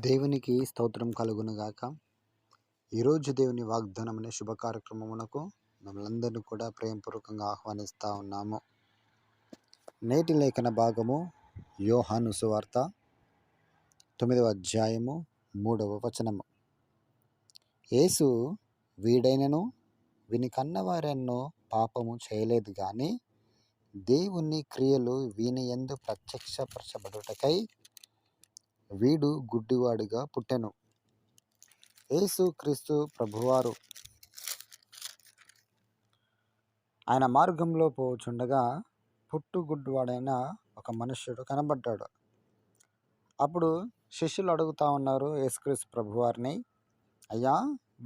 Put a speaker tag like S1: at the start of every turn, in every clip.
S1: దేవునికి స్తోత్రం కలుగునుగాక. ఈరోజు దేవుని వాగ్దానం అనే శుభ కార్యక్రమమునకు మమ్మల్ందరినీ కూడా ప్రేమపూర్వకంగా ఆహ్వానిస్తూ ఉన్నాము. నేటి లేఖన భాగము యోహాను సువార్త 9వ అధ్యాయము 3వ వచనము. యేసు వీడైనను విని కన్నవారెన్నో పాపము చేయలేదు గాని దేవుని క్రియలు వీని యందు ప్రత్యక్షపరచబడుటకై వీడు గుడ్డివాడుగా పుట్టెను. యేసు క్రీస్తు ప్రభువారు ఆయన మార్గంలో పోచుండగా పుట్టుగుడ్డివాడైన ఒక మనుష్యుడు కనబడ్డాడు. అప్పుడు శిష్యులు అడుగుతా ఉన్నారు యేసుక్రీస్తు ప్రభువారిని, అయ్యా,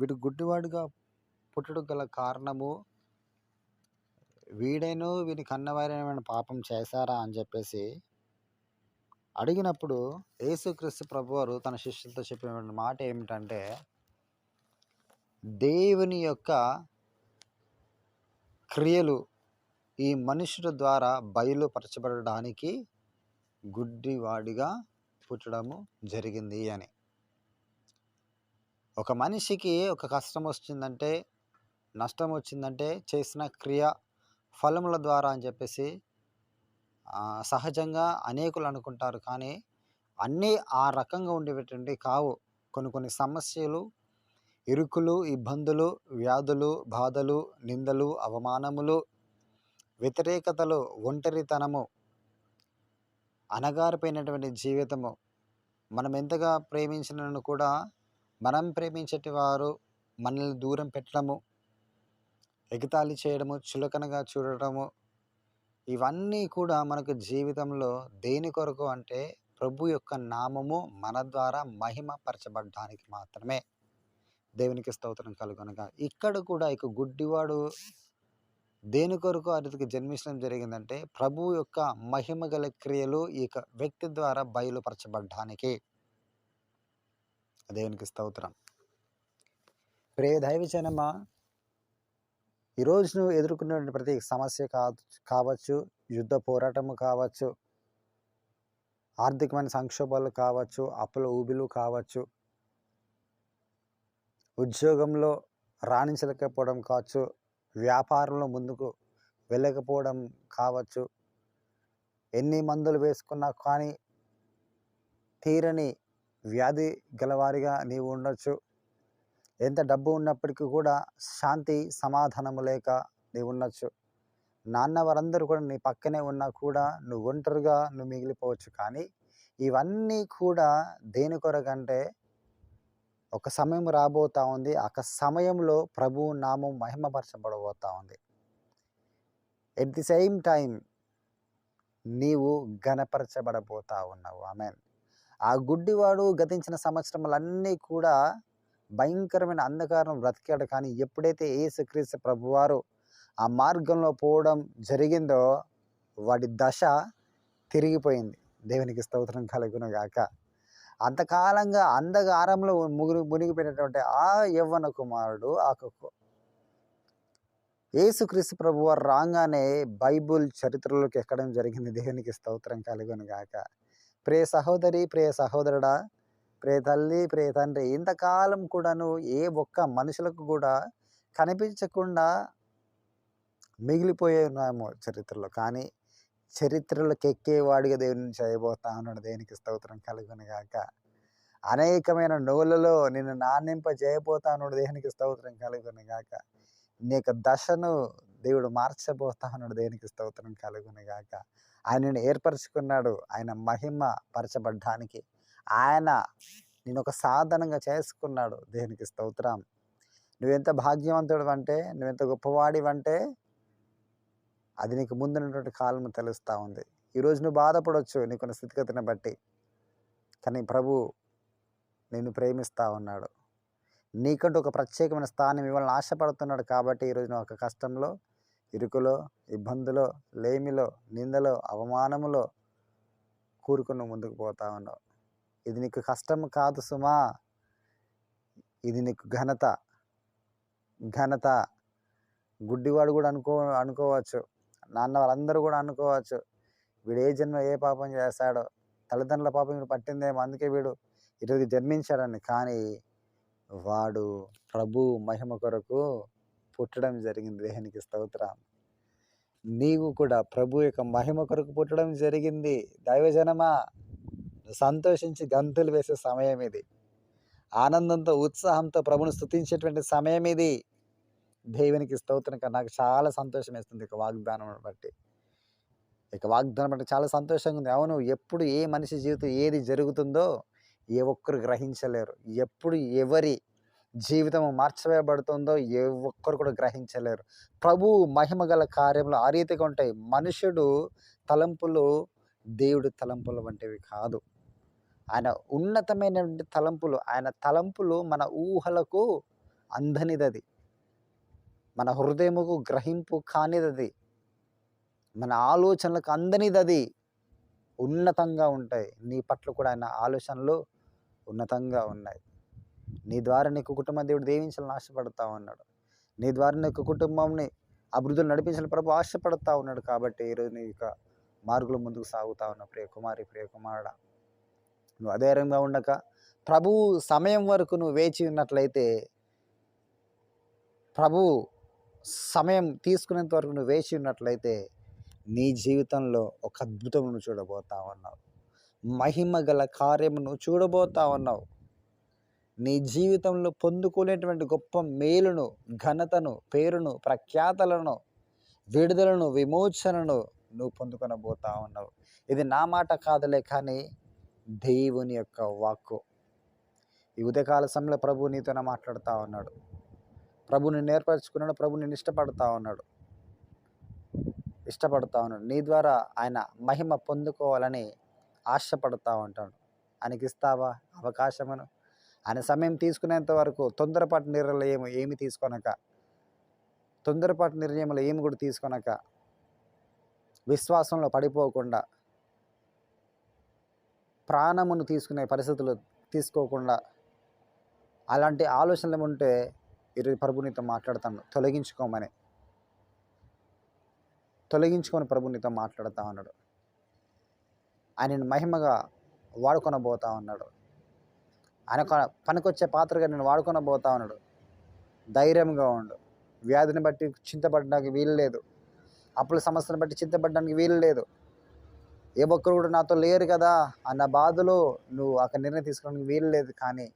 S1: వీడు గుడ్డివాడుగా పుట్టుడు గల కారణము వీడైనా వీని కన్నవారైన పాపం చేశారా అని చెప్పేసి అడిగినప్పుడు యేసుక్రీస్తు ప్రభువారు తన శిష్యులతో చెప్పిన మాట ఏమిటంటే, దేవుని యొక్క క్రియలు ఈ మనుషుల ద్వారా బయలుపరచబడడానికి గుడ్డివాడిగా పుట్టడము జరిగింది అని. ఒక మనిషికి ఒక కష్టం వచ్చిందంటే, నష్టం వచ్చిందంటే చేసిన క్రియ ఫలముల ద్వారా అని చెప్పేసి సహజంగా అనేకులు అనుకుంటారు. కానీ అన్నీ ఆ రకంగా ఉండేటువంటి కావు. కొన్ని సమస్యలు, ఇరుకులు, ఇబ్బందులు, వ్యాధులు, బాధలు, నిందలు, అవమానములు, వ్యతిరేకతలు, ఒంటరితనము, అణగారిపోయినటువంటి జీవితము, మనం ఎంతగా ప్రేమించినను కూడా మనం ప్రేమించేటి వారు మనల్ని దూరం పెట్టడము, ఎగతాళి చేయడము, చులకనగా చూడటము, ఇవన్నీ కూడా మనకు జీవితంలో దేని కొరకు అంటే ప్రభు యొక్క నామము మన ద్వారా మహిమ పరచబడడానికి మాత్రమే. దేవునికి స్తోత్రం కలుగునగా. ఇక్కడ కూడా ఇక గుడ్డివాడు దేని కొరకు అతనికి జన్మించడం జరిగిందంటే ప్రభు యొక్క మహిమ గల క్రియలు ఈ వ్యక్తి ద్వారా బయలుపరచబడ్డానికి. దేవునికి స్తోత్రం. ప్రియ దైవజనమా, ఈరోజు నువ్వు ఎదుర్కొనే ప్రతి సమస్య కావచ్చు, యుద్ధ పోరాటము కావచ్చు, ఆర్థికమైన సంక్షోభాలు కావచ్చు, అప్పుల ఊబిలు కావచ్చు, ఉద్యోగంలో రాణించలేకపోవడం కావచ్చు, వ్యాపారంలో ముందుకు వెళ్ళకపోవడం కావచ్చు, ఎన్ని మందులు వేసుకున్నా కానీ తీరని వ్యాధి గలవారిగా నీవు ఉండొచ్చు. ఎంత డబ్బు ఉన్నప్పటికీ కూడా శాంతి సమాధానము లేక నీవు ఉండొచ్చు. నాన్న వారందరూ కూడా నీ పక్కనే ఉన్నా కూడా నువ్వు ఒంటరిగా నువ్వు మిగిలిపోవచ్చు. కానీ ఇవన్నీ కూడా దేని కొరకంటే ఒక సమయం రాబోతా ఉంది. ఆ సమయంలో ప్రభువు నామం మహిమపరచబడబోతా ఉంది. ఎట్ ది సేమ్ టైం నీవు ఘనపరచబడబోతా ఉన్నావు. ఆమేన్. ఆ గుడ్డివాడు గతించిన సంవత్సరములన్నీ కూడా భయంకరమైన అంధకారం బ్రతికాడు. కానీ ఎప్పుడైతే యేసుక్రీస్తు ప్రభువారు ఆ మార్గంలో పోవడం జరిగిందో వాడి దశ తిరిగిపోయింది. దేవునికి స్తోత్రం కలుగునుగాక. అంతకాలంగా అంధకారంలో మునిగిపోయినటువంటి ఆ యవ్వన కుమారుడు యేసుక్రీస్తు ప్రభువారు రాగానే బైబుల్ చరిత్రలోకి ఎక్కడం జరిగింది. దేవునికి స్తోత్రం కలుగునుగాక. ప్రియ సహోదరి, ప్రియ సహోదరుడా, ప్రియ తల్లి, ప్రియ తండ్రి, ఇంతకాలం కూడాను ఏ ఒక్క మనుషులకు కూడా కనిపించకుండా మిగిలిపోయే ఉన్నాము చరిత్రలో. కానీ చరిత్రలోకి ఎక్కేవాడిగా దేవుని చేయబోతా ఉన్నాడు. దేనికి స్తోత్రం కలుగునుగాక. అనేకమైన నోళ్ళలో నిన్ను నానింపజేయబోతా ఉన్నాడు. దేవునికి స్తోత్రం కలుగునుగాక. నీ యొక్క దశను దేవుడు మార్చబోతా ఉన్నాడు. దేనికి స్తోత్రం కలుగునుగాక. ఆయనను ఏర్పరచుకున్నాడు ఆయన మహిమ పరచబడ్డానికి. ఆయన నేను ఒక సాధనంగా చేసుకున్నాడు. దేవునికి స్తోత్రం. నువ్వెంత భాగ్యవంతుడు అంటే, నువ్వెంత గొప్పవాడివంటే అది నీకు ముందున్నటువంటి కాలం తెలుస్తూ ఉంది. ఈరోజు నువ్వు బాధపడవచ్చు నీకున్న స్థితిగతిని బట్టి. కానీ ప్రభు నిన్ను ప్రేమిస్తూ ఉన్నాడు. నీకంటూ ఒక ప్రత్యేకమైన స్థానం ఇవ్వాలని ఆశపడుతున్నాడు. కాబట్టి ఈరోజు నువ్వు ఒక కష్టంలో, ఇరుకులో, ఇబ్బందులో, లేమిలో, నిందలో, అవమానములో కూరుకుని ముందుకు పోతా ఉన్నావు. ఇది నీకు కష్టం కాదు సుమా, ఇది నీకు ఘనత. గుడ్డివాడు కూడా అనుకోవచ్చు, నాన్న వాళ్ళందరూ కూడా అనుకోవచ్చు, వీడు ఏ జన్మ ఏ పాపం చేశాడో, తల్లిదండ్రుల పాపం వీడు పట్టిందేమో, అందుకే వీడు ఈరోజు జన్మించాడని, కానీ వాడు ప్రభు మహిమ కొరకు పుట్టడం జరిగింది. దేవునికి స్తోత్రం. నీవు కూడా ప్రభు యొక్క మహిమ కొరకు పుట్టడం జరిగింది. దైవజనమా, సంతోషించి గంతులు వేసే సమయం ఇది. ఆనందంతో, ఉత్సాహంతో ప్రభుని స్తుతించేటువంటి సమయం ఇది. దేవునికి స్తోత్రం. నాకు చాలా సంతోషం వేస్తుంది ఇక వాగ్దానం బట్టి. ఇక వాగ్దానం బట్టి చాలా సంతోషంగా ఉంది. అవును, ఎప్పుడు ఏ మనిషి జీవితం ఏది జరుగుతుందో ఏ ఒక్కరు గ్రహించలేరు. ఎప్పుడు ఎవరి జీవితం మార్చివేయబడుతుందో ఏ ఒక్కరు కూడా గ్రహించలేరు. ప్రభు మహిమ గల కార్యములు ఆ రీతిగా ఉంటాయి. మనుషుడు తలంపులు దేవుడి తలంపుల వంటివి కాదు. ఆయన ఉన్నతమైనటువంటి తలంపులు, ఆయన తలంపులు మన ఊహలకు అందనిదది, మన హృదయముకు గ్రహింపు కానిదది, మన ఆలోచనలకు అందనిదది. ఉన్నతంగా ఉంటాయి. నీ పట్ల కూడా ఆయన ఆలోచనలు ఉన్నతంగా ఉన్నాయి. నీ ద్వారా నీకు కుటుంబం దేవుడు దీవించాలని ఆశపడతా ఉన్నాడు. నీ ద్వారా నీకు కుటుంబంని అభివృద్ధిలో నడిపించాలని ప్రభు ఆశపడతా ఉన్నాడు. కాబట్టి ఈరోజు నీ యొక్క మార్గంలో ముందుకు సాగుతా ఉన్నావు. ప్రియ కుమారి, ప్రియ కుమారుడా, నువ్వు అధైర్యంగా ఉండక ప్రభు సమయం వరకు నువ్వు వేచి ఉన్నట్లయితే, ప్రభు సమయం తీసుకునేంత వరకు నువ్వు వేచి ఉన్నట్లయితే నీ జీవితంలో ఒక అద్భుతం నువ్వు చూడబోతా ఉన్నావు. మహిమ గల కార్యమును చూడబోతా ఉన్నావు. నీ జీవితంలో పొందుకునేటువంటి గొప్ప మేలును, ఘనతను, పేరును, ప్రఖ్యాతలను, విడుదలను, విమోచనను నువ్వు పొందుకొనబోతా ఉన్నావు. ఇది నా మాట కాదులే, కానీ దేవుని యొక్క వాక్కు. ఈ ఉదయకాల సమయంలో ప్రభు నీతోనే మాట్లాడుతూ ఉన్నాడు. ప్రభు నిన్ను ఏర్పరచుకున్నాడు. ప్రభు నిన్ను ఇష్టపడతా ఉన్నాడు. నీ ద్వారా ఆయన మహిమ పొందుకోవాలని ఆశపడతా ఉంటాడు. ఆయనకి ఇస్తావా అవకాశమును? ఆయన సమయం తీసుకునేంత వరకు తొందరపాటు నిర్ణయం ఏమి కూడా తీసుకొనక, విశ్వాసంలో పడిపోకుండా, ప్రాణమును తీసుకునే పరిస్థితులు తీసుకోకుండా, అలాంటి ఆలోచనలు ఉంటే ఈరోజు ప్రభు నీతో మాట్లాడతాను. తొలగించుకొని ప్రభు నీతో మాట్లాడుతూ ఉన్నాడు. ఆయనను మహిమగా వాడుకొనబోతా ఉన్నాడు. ఆయన పనికొచ్చే పాత్రగా నేను వాడుకొనబోతా ఉన్నాడు. ధైర్యంగా ఉండు. వ్యాధిని బట్టి చింతపడడానికి వీలు లేదు. అప్పుల సమస్యను బట్టి చింతపడడానికి వీలు లేదు. ఏ ఒక్కరు కూడా నాతో లేరు కదా అన్న బాధలో నువ్వు అక్కడ నిర్ణయం తీసుకోవడానికి వీలు లేదు. కానీ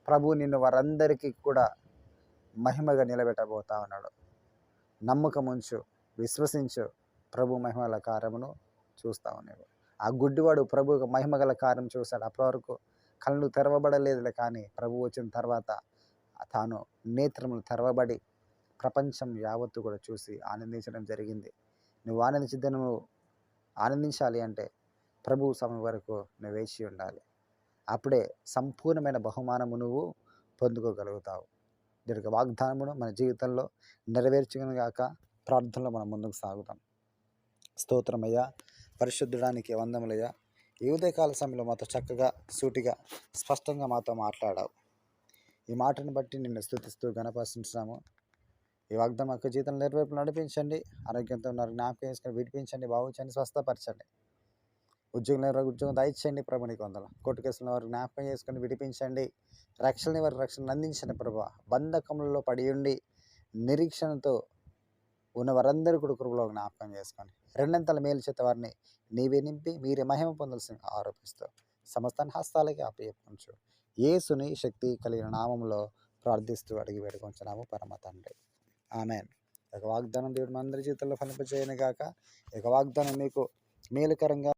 S1: ప్రభు నిన్ను వారందరికీ కూడా మహిమగా నిలబెట్టబోతా ఉన్నాడు. నమ్మకం ఉంచు, విశ్వసించు. ప్రభు మహిమగల కార్యమును చూస్తా ఉన్నాడు. ఆ గుడ్డివాడు ప్రభు మహిమగల కార్యం చూశాడు. అప్పటి వరకు కళ్ళు తెరవబడలేదులే, కానీ ప్రభు వచ్చిన తర్వాత తాను నేత్రములు తెరవబడి ప్రపంచం యావత్తు కూడా చూసి ఆనందించడం జరిగింది. నువ్వు ఆనందించాలి అంటే ప్రభు సమయం వరకు నువ్వు వేచి ఉండాలి. అప్పుడే సంపూర్ణమైన బహుమానము నువ్వు పొందుకోగలుగుతావు. దీనికి వాగ్దానమును మన జీవితంలో నెరవేర్చుగాక ప్రార్థనలో మనం ముందుకు సాగుతాం. స్తోత్రమయ్యా, పరిశుద్ధుడానికి వందములయ్యా. ఈ ఉదయకాల సమయంలో మాతో చక్కగా, సూటిగా, స్పష్టంగా మాతో మాట్లాడావు. ఈ మాటను బట్టి నిన్ను స్తుతిస్తూ గణపరుస్తున్నాము. ఈ వాగ్దానం యొక్క జీవితంలో నెరవేర్పు నడిపించండి. ఆరోగ్యంతో ఉన్నారు జ్ఞాపకం చేసుకొని విడిపించండి, బాగుంచండి, స్వస్థపరచండి. ఉద్యోగం దయచేయండి ప్రభు, నీకు వందలు. కోర్టు కేసులను వారు జ్ఞాపకం చేసుకొని విడిపించండి. రక్షణని వారి రక్షణ అందించండి ప్రభు. బంధకములలో పడి ఉండి నిరీక్షణతో ఉన్న వారందరూ కూడా కృపలో జ్ఞాపకం చేసుకొని రెండంతల మేలు చేత వారిని నీవే నింపి మీరే మహిమ పొందాల్సిన ఆరోపిస్తూ సమస్తాన్ని హస్తాలకి అప్పగించు. యేసుని శక్తి కలిగిన నామంలో ప్రార్థిస్తూ అడిగి వేడుకొంచున్నాము పరమ తండ్రి. ఆమెన్. ఇక వాగ్దానం దేవుడు మన అందరి జీవితంలో ఫలింపజేయను గాక. ఇక వాగ్దానం మీకు మేలుకరంగా